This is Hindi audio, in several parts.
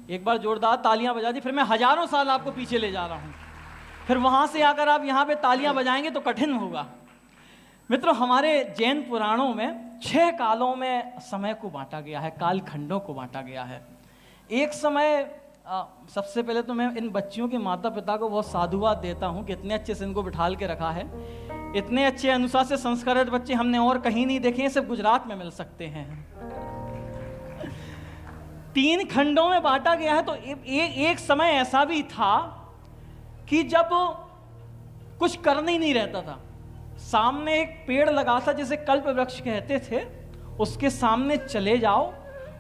एक बार जोरदार तालियां बजा दी, फिर मैं हजारों साल आपको पीछे ले जा रहा हूं, फिर वहां से आकर आप यहां पे तालियां बजाएंगे तो कठिन होगा। मित्रों, हमारे जैन पुराणों में 6 कालों में समय को बांटा गया है, कालखंडों को बांटा गया है। एक समय सबसे पहले तो मैं इन बच्चियों के माता पिता को बहुत साधुवाद देता हूं कि इतने अच्छे से इनको बिठाल के रखा है। इतने अच्छे अनुशासित संस्कारित बच्चे हमने और कहीं नहीं देखे हैं, सिर्फ गुजरात में मिल सकते हैं। 3 खंडों में बांटा गया है। तो एक समय ऐसा भी था कि जब कुछ करना ही नहीं रहता था, सामने एक पेड़ लगा था जिसे कल्प वृक्ष कहते थे, उसके सामने चले जाओ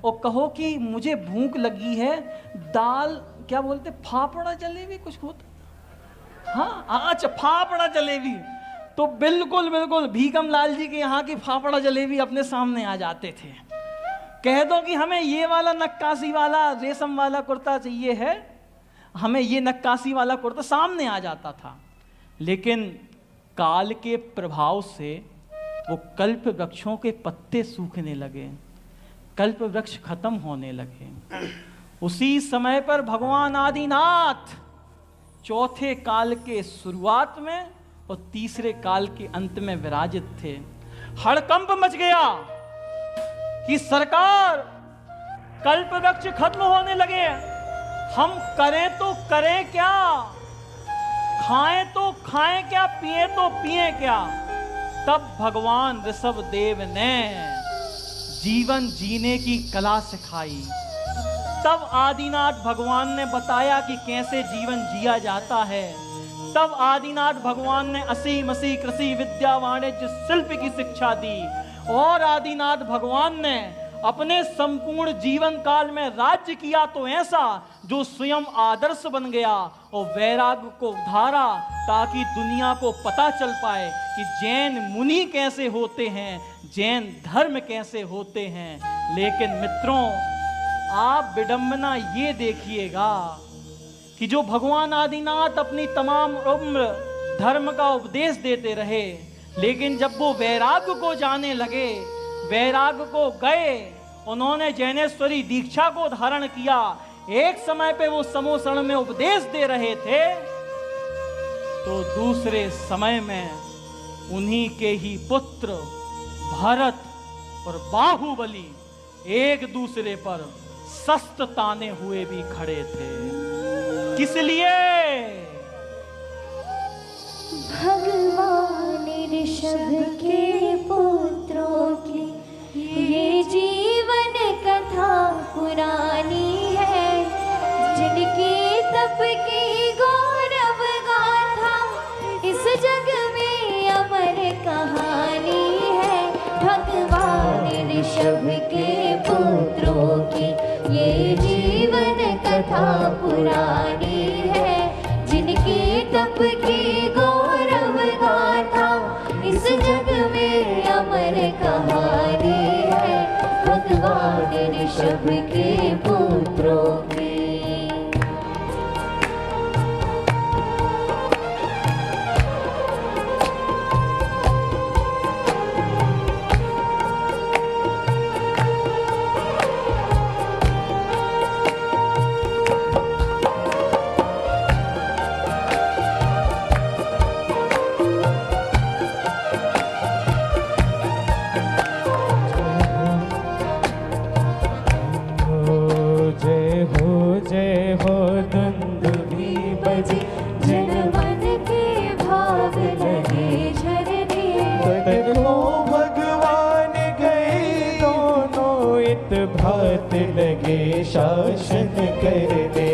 और कहो कि मुझे भूख लगी है, दाल क्या बोलते, फाफड़ा जलेबी कुछ होता, हाँ अच्छा फाफड़ा जलेबी, तो बिल्कुल बिल्कुल भीकम लाल जी के यहाँ की फाफड़ा जलेबी अपने सामने आ जाते थे। कह दो कि हमें ये वाला नक्काशी वाला रेशम वाला कुर्ता चाहिए है, हमें ये नक्काशी वाला कुर्ता, सामने आ जाता था। लेकिन काल के प्रभाव से वो कल्प वृक्षों के पत्ते सूखने लगे, कल्प वृक्ष खत्म होने लगे। उसी समय पर भगवान आदिनाथ चौथे काल के शुरुआत में और तीसरे काल के अंत में विराजित थे। हड़कंप मच गया कि सरकार, कल्प वृक्ष खत्म होने लगे, हम करें तो करें क्या, खाएं तो खाएं क्या, पिए तो पिए क्या। तब भगवान ऋषभ देव ने जीवन जीने की कला सिखाई। तब आदिनाथ भगवान ने बताया कि कैसे जीवन जिया जाता है। तब आदिनाथ भगवान ने असीम मसी कृषि विद्या वाणिज्य शिल्प की शिक्षा दी और आदिनाथ भगवान ने अपने संपूर्ण जीवन काल में राज्य किया तो ऐसा जो स्वयं आदर्श बन गया और वैराग्य को धारा, ताकि दुनिया को पता चल पाए कि जैन मुनि कैसे होते हैं, जैन धर्म कैसे होते हैं। लेकिन मित्रों, आप विडंबना ये देखिएगा कि जो भगवान आदिनाथ अपनी तमाम उम्र धर्म का उपदेश देते रहे, लेकिन जब वो वैराग्य को जाने लगे, वैराग्य को गए, उन्होंने जैनेश्वरी दीक्षा को धारण किया। एक समय पे वो समोसण में उपदेश दे रहे थे, तो दूसरे समय में उन्हीं के ही पुत्र भरत और बाहुबली एक दूसरे पर शस्त्र ताने हुए भी खड़े थे। किस लिए? भगवान ऋषभ के पुत्रों की ये जीवन कथा पुरानी है, जिनकी तप की गौरव गाथा इस जग में अमर कहानी है। भगवान ऋषभ के पुत्रों की ये जीवन कथा पुरानी है, जिनकी तप की गौरव गाथा इस जग में अमर कहानी है। भगवान ऋषभ के पुत्रों की। लगे शासन करने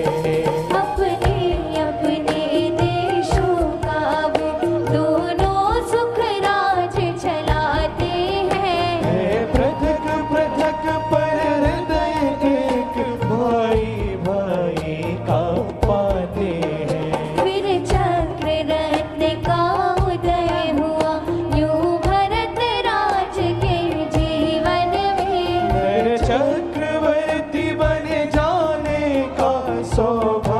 अपने अपने देशों का वो दोनों सुख राज चलाते हैं। पृथक पृथक पर हृदय एक भाई भाई का पाते हैं। फिर चक्र रत्न का उदय हुआ यूं भरत राज के जीवन में। चक्रवर्ती बन जाने का सौभाग्य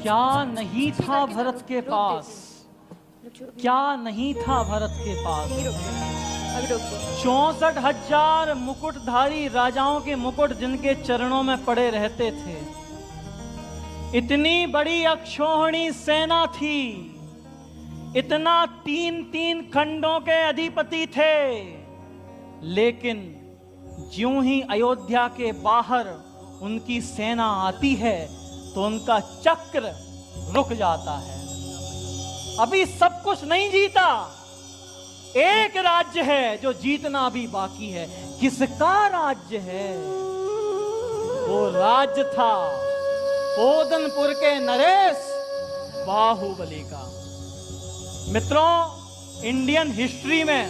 क्या नहीं था भरत के पास, क्या नहीं था भरत के पास। 64,000 मुकुटधारी राजाओं के मुकुट जिनके चरणों में पड़े रहते थे। इतनी बड़ी अक्षौहिणी सेना थी, इतना 3-3 खंडों के अधिपति थे, लेकिन ज्यों ही अयोध्या के बाहर उनकी सेना आती है तो उनका चक्र रुक जाता है। अभी सब कुछ नहीं जीता, एक राज्य है जो जीतना भी बाकी है। किसका राज्य है? वो राज्य था पोदनपुर के नरेश बाहुबली का। मित्रों, इंडियन हिस्ट्री में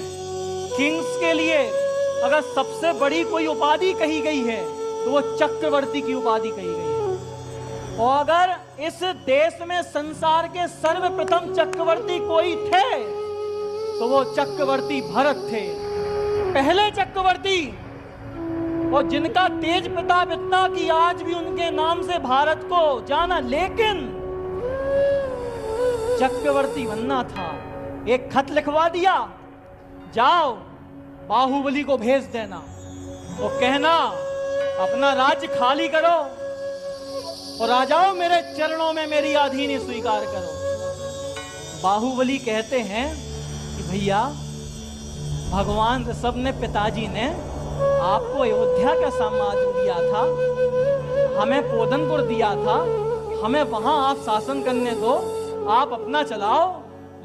किंग्स के लिए अगर सबसे बड़ी कोई उपाधि कही गई है तो वो चक्रवर्ती की उपाधि कही गई है। और अगर इस देश में संसार के सर्वप्रथम चक्रवर्ती कोई थे तो वो चक्रवर्ती भरत थे, पहले चक्रवर्ती, और जिनका तेज प्रताप इतना कि आज भी उनके नाम से भारत को जाना। लेकिन चक्रवर्ती बनना था, एक खत लिखवा दिया, जाओ बाहुबली को भेज देना और कहना अपना राज्य खाली करो और आ जाओ मेरे चरणों में मेरी अधीनी स्वीकार करो। बाहुबली कहते हैं कि भैया, भगवान ऋषभ ने, पिताजी ने आपको अयोध्या का साम्राज्य दिया था, हमें पोदनपुर दिया था, हमें वहां आप शासन करने दो, आप अपना चलाओ।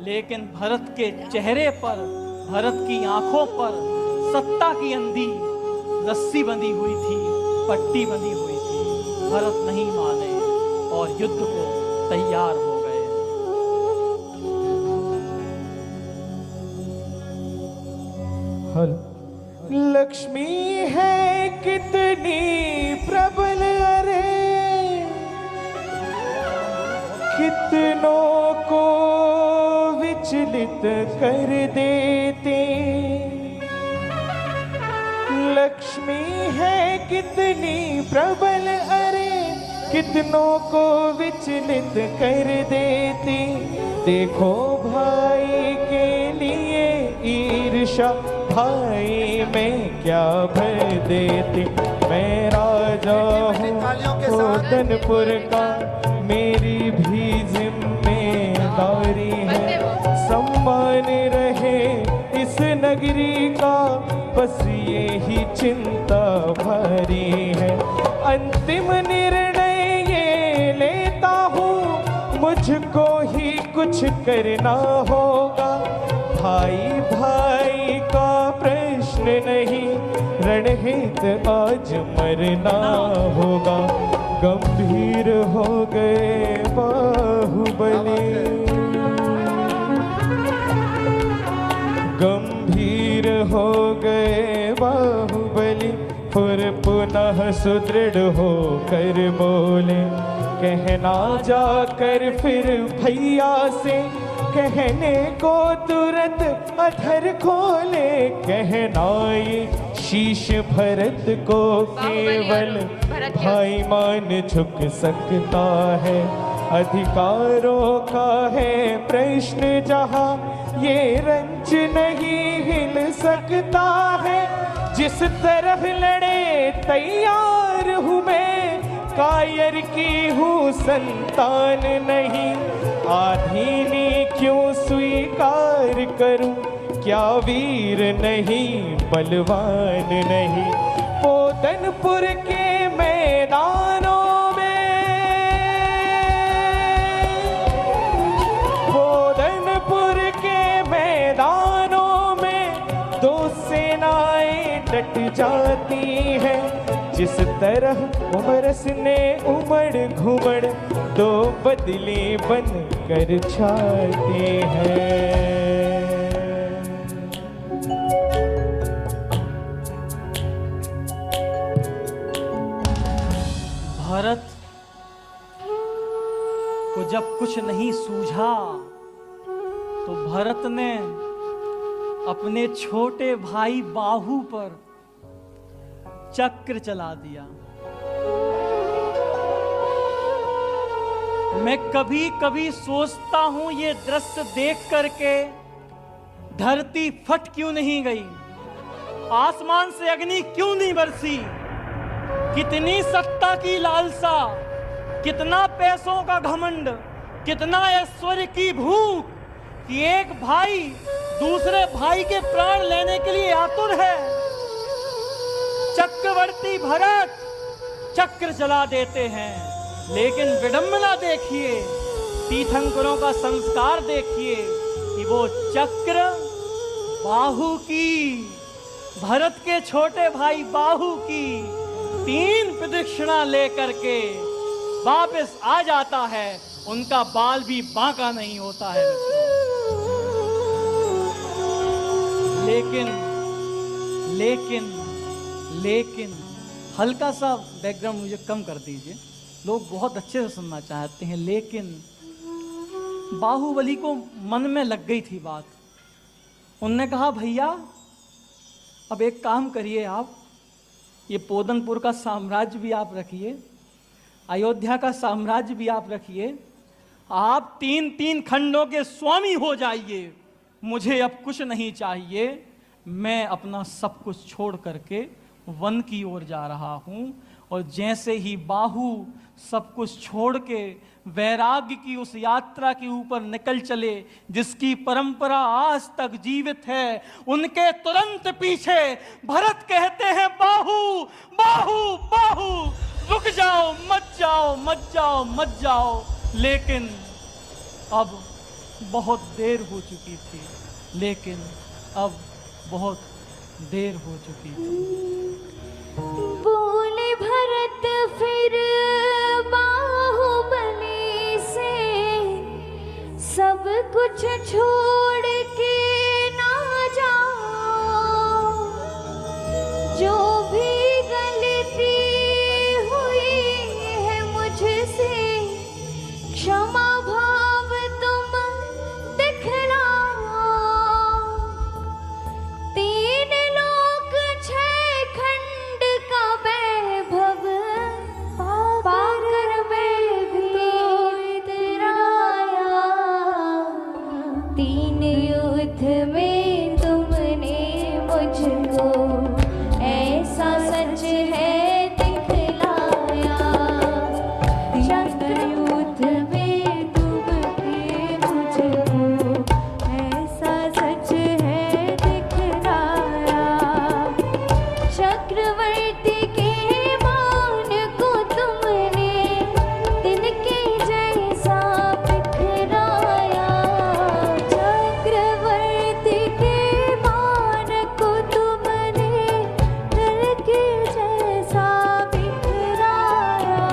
लेकिन भरत के चेहरे पर, भरत की आंखों पर सत्ता की अंधी रस्सी बंधी हुई थी, पट्टी बंधी हुई थी। भरत नहीं माने और युद्ध को तैयार हो गए। लक्ष्मी है कितनी प्रबल, अरे कितनों को विचलित कर देते। लक्ष्मी है कितनी प्रबल, अरे कितनों को विचलित कर देती। देखो भाई के लिए ईर्ष्या भाई में क्या भर देती। मैं राजा हूँ पोदनपुर का, मेरी भी जिम्मेदारी है। सम्मान रहे इस नगरी का, बस ये ही चिंता भारी है। अंतिम निर्णय ये लेता हूँ, मुझको ही कुछ करना होगा। भाई भाई का प्रश्न नहीं, रणहित आज मरना होगा। गंभीर हो गए बाहुबली, गंभीर हो गए बाहुबली। फिर पुनः सुदृढ़ हो कर बोले, कहना जाकर फिर भैया से, कहने को तुरंत अधर खोले। कहना ये शीश भरत को केवल भाई मान झुक सकता है। अधिकारों का है प्रश्न जहाँ, ये रंच नहीं हिल सकता है। जिस तरफ लड़े तैयार हूँ मैं, कायर की हूँ संतान नहीं। आधीनी क्यों स्वीकार करूं, क्या वीर नहीं बलवान नहीं। पोदनपुर के मैदानों में, पोदनपुर के मैदानों में दो सेनाएं डट जाती हैं। जिस तरह उमरस ने उमड़ घुमड़, दो बदली बन कर छाते हैं। भरत को जब कुछ नहीं सूझा तो भरत ने अपने छोटे भाई बाहु पर चक्र चला दिया। मैं कभी कभी सोचता हूं ये दृश्य देख करके धरती फट क्यों नहीं गई, आसमान से अग्नि क्यों नहीं बरसी। कितनी सत्ता की लालसा, कितना पैसों का घमंड, कितना ऐश्वर्य की भूख कि एक भाई दूसरे भाई के प्राण लेने के लिए आतुर है। चक्रवर्ती भरत चक्र चला देते हैं, लेकिन विडंबना देखिए, तीर्थंकरों का संस्कार देखिए कि वो चक्र बाहु की, भरत के छोटे भाई बाहु की 3 प्रदक्षिणा लेकर के वापस आ जाता है। उनका बाल भी बांका नहीं होता है। लेकिन लेकिन लेकिन हल्का सा बैकग्राउंड मुझे कम कर दीजिए, लोग बहुत अच्छे से सुनना चाहते हैं। लेकिन बाहुबली को मन में लग गई थी बात। उनने कहा भैया अब एक काम करिए, आप ये पोदनपुर का साम्राज्य भी आप रखिए, अयोध्या का साम्राज्य भी आप रखिए, आप 3-3 खंडों के स्वामी हो जाइए। मुझे अब कुछ नहीं चाहिए, मैं अपना सब कुछ छोड़ करके वन की ओर जा रहा हूँ। और जैसे ही बाहु सब कुछ छोड़ के वैराग्य की उस यात्रा के ऊपर निकल चले जिसकी परंपरा आज तक जीवित है, उनके तुरंत पीछे भरत कहते हैं बाहु बाहु बाहु, रुक जाओ, मत जाओ, मत जाओ, मत जाओ। लेकिन अब बहुत देर हो चुकी थी, लेकिन अब बहुत देर हो चुकी थी। बोले भरत फिर बाहुबली से, सब कुछ छोड़ के ना जाओ, जो भी गलती हुई है मुझसे क्षमा भाव तुम दिखलाओ। 3 लोक 6 खंड का वैभव पाकर मैं भी तेरा आया। 3 युद्ध में तुमने मुझको ऐसा सच है दिखलाया। चक्र युद्ध में तुमने मुझको ऐसा सच है दिखलाया। चक्रवर्ती के मान को तुमने तिनके जैसा बिखराया। चक्रवर्ती के मान को तुमने तिनके जैसा बिखराया।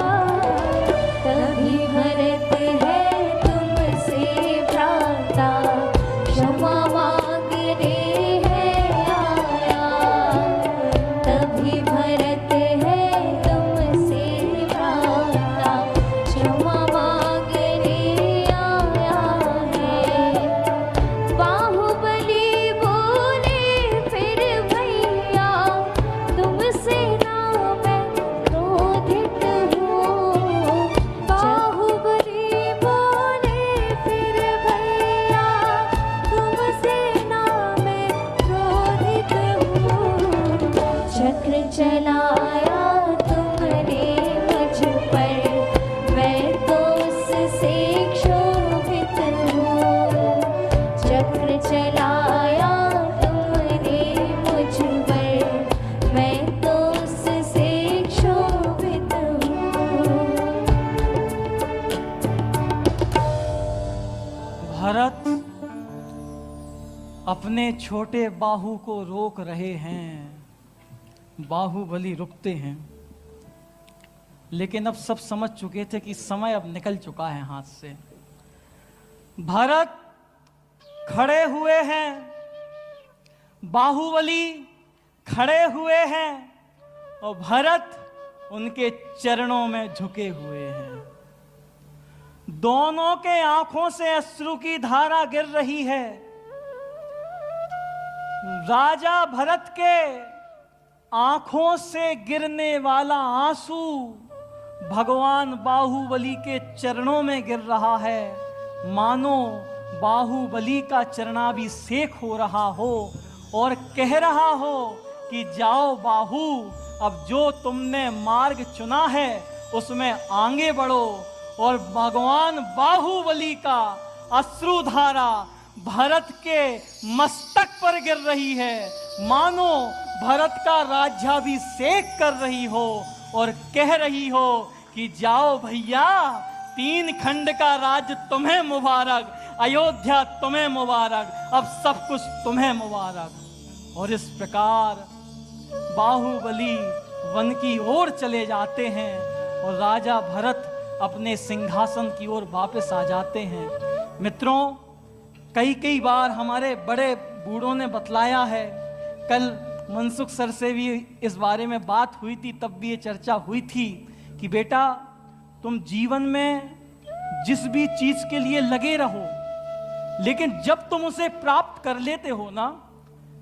तभी भरत है तुमसे भ्राता, क्षमा मांगने है आया। तभी भरत है तुमसे भ्राता, क्षमा मांगने आया है। बाहुबली बोले फिर भैया तुमसे ना मैं क्रोधित हूँ। बाहुबली बोले फिर भैया तुमसे ना मैं क्रोधित हूँ। चक्र चलाया तुमने मुझ पर, मैं तो उससे क्षोभित हूँ। चक्र चलाया तुमने मुझ पर, मैं तो उससे क्षोभित हूँ। भरत अपने छोटे बाहु को रोक रहे हैं, बाहुबली रुकते हैं, लेकिन अब सब समझ चुके थे कि समय अब निकल चुका है हाथ से। भरत खड़े हुए हैं, बाहुबली खड़े हुए हैं और भरत उनके चरणों में झुके हुए हैं। दोनों के आंखों से अश्रु की धारा गिर रही है। राजा भरत के आंखों से गिरने वाला आंसू भगवान बाहुबली के चरणों में गिर रहा है, मानो बाहुबली का चरणाभिषेक हो रहा हो और कह रहा हो कि जाओ बाहु, अब जो तुमने मार्ग चुना है उसमें आगे बढ़ो। और भगवान बाहुबली का अश्रुधारा भरत के मस्तक पर गिर रही है, मानो भरत का राज्याभिषेक कर रही हो और कह रही हो कि जाओ भैया, 3 खंड का राज्य तुम्हें मुबारक, अयोध्या तुम्हें मुबारक, अब सब कुछ तुम्हें मुबारक। और इस प्रकार बाहुबली वन की ओर चले जाते हैं और राजा भरत अपने सिंहासन की ओर वापस आ जाते हैं। मित्रों, कई बार हमारे बड़े बूढ़ों ने बतलाया है, कल मनसुख सर से भी इस बारे में बात हुई थी, तब भी ये चर्चा हुई थी कि बेटा तुम जीवन में जिस भी चीज के लिए लगे रहो, लेकिन जब तुम उसे प्राप्त कर लेते हो ना,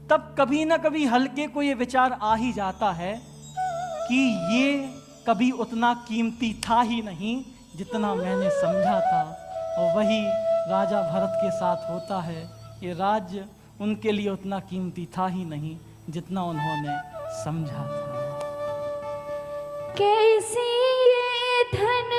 तब कभी ना कभी हल्के को ये विचार आ ही जाता है कि ये कभी उतना कीमती था ही नहीं जितना मैंने समझा था। और वही राजा भरत के साथ होता है, ये राज्य उनके लिए उतना कीमती था ही नहीं जितना उन्होंने समझा था। कैसी ये धन